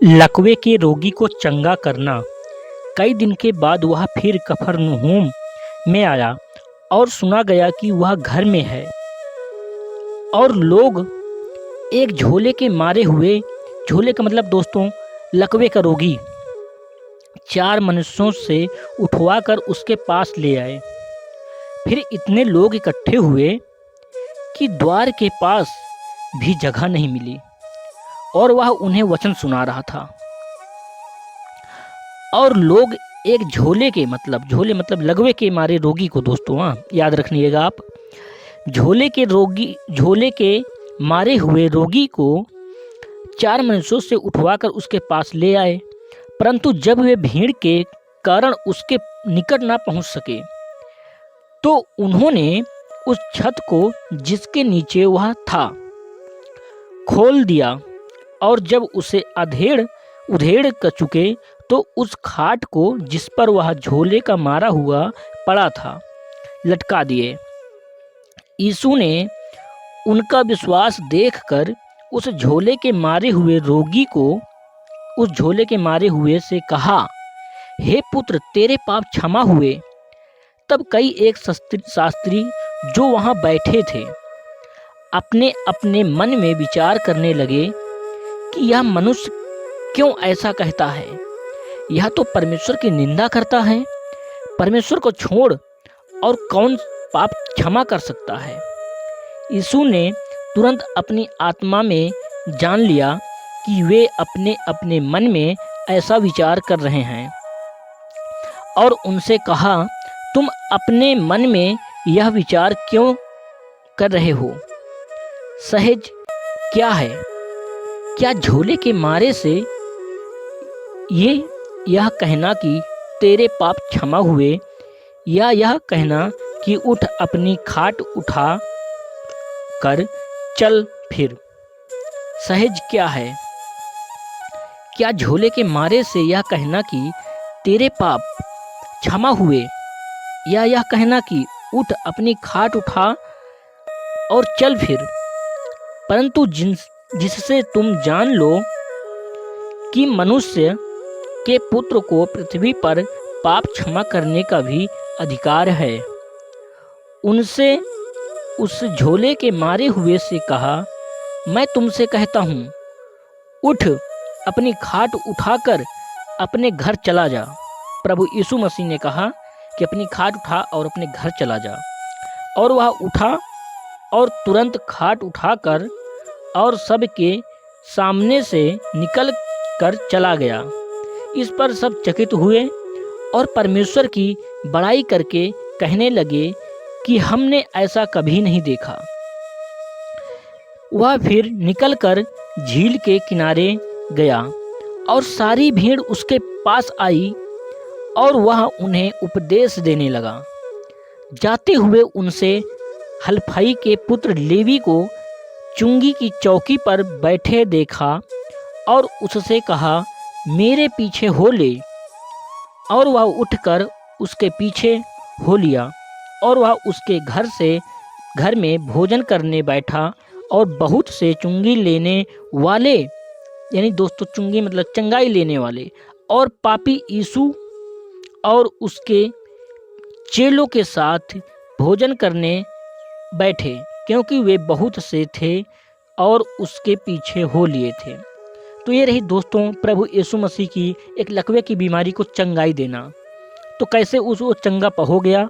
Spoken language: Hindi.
लकवे के रोगी को चंगा करना। कई दिन के बाद वह फिर कफरनहूम में आया और सुना गया कि वह घर में है, और लोग एक झोले के मारे हुए, झोले का मतलब दोस्तों लकवे का रोगी, 4 मनुष्यों से उठवा कर उसके पास ले आए। फिर इतने लोग इकट्ठे हुए कि द्वार के पास भी जगह नहीं मिली, और वह उन्हें वचन सुना रहा था। और लोग एक झोले मतलब लकवे के मारे रोगी को, दोस्तों याद रखिएगा आप, झोले के मारे हुए रोगी को 4 मनुष्यों से उठवाकर उसके पास ले आए, परंतु जब वे भीड़ के कारण उसके निकट ना पहुंच सके, तो उन्होंने उस छत को जिसके नीचे वह था खोल दिया, और जब उसे उधेड़ कर चुके तो उस खाट को जिस पर वह झोले का मारा हुआ पड़ा था लटका दिए। यीशु ने उनका विश्वास देखकर उस झोले के मारे हुए रोगी को, उस झोले के मारे हुए से कहा, हे पुत्र, तेरे पाप क्षमा हुए। तब कई एक शास्त्री जो वहां बैठे थे अपने अपने मन में विचार करने लगे कि यह मनुष्य क्यों ऐसा कहता है, यह तो परमेश्वर की निंदा करता है। परमेश्वर को छोड़ और कौन पाप क्षमा कर सकता है। यीशु ने तुरंत अपनी आत्मा में जान लिया कि वे अपने अपने मन में ऐसा विचार कर रहे हैं, और उनसे कहा, तुम अपने मन में यह विचार क्यों कर रहे हो? सहज क्या है, क्या झोले के मारे से यह कहना कि तेरे पाप क्षमा हुए, या यह कहना कि उठ अपनी खाट उठा कर चल फिर? सहज क्या है, क्या झोले के मारे से यह कहना कि तेरे पाप क्षमा हुए, या यह कहना कि उठ अपनी खाट उठा और चल फिर? परंतु जिससे तुम जान लो कि मनुष्य के पुत्र को पृथ्वी पर पाप क्षमा करने का भी अधिकार है, उनसे उस झोले के मारे हुए से कहा, मैं तुमसे कहता हूँ, उठ अपनी खाट उठाकर अपने घर चला जा। प्रभु यीशु मसीह ने कहा कि अपनी खाट उठा और अपने घर चला जा, और वह उठा और तुरंत खाट उठाकर और सबके सामने से निकल कर चला गया। इस पर सब चकित हुए और परमेश्वर की बड़ाई करके कहने लगे कि हमने ऐसा कभी नहीं देखा। वह फिर निकलकर झील के किनारे गया, और सारी भीड़ उसके पास आई, और वह उन्हें उपदेश देने लगा। जाते हुए उनसे हलफई के पुत्र लेवी को चुंगी की चौकी पर बैठे देखा, और उससे कहा, मेरे पीछे हो ले। और वह उठकर उसके पीछे हो लिया, और वह उसके घर में भोजन करने बैठा, और बहुत से चुंगी लेने वाले, यानी दोस्तों चुंगी मतलब चंगाई लेने वाले, और पापी यीशु और उसके चेलों के साथ भोजन करने बैठे, क्योंकि वे बहुत से थे और उसके पीछे हो लिए थे। तो ये रही दोस्तों प्रभु यीशु मसीह की एक लकवे की बीमारी को चंगाई देना। तो कैसे वो चंगा हो गया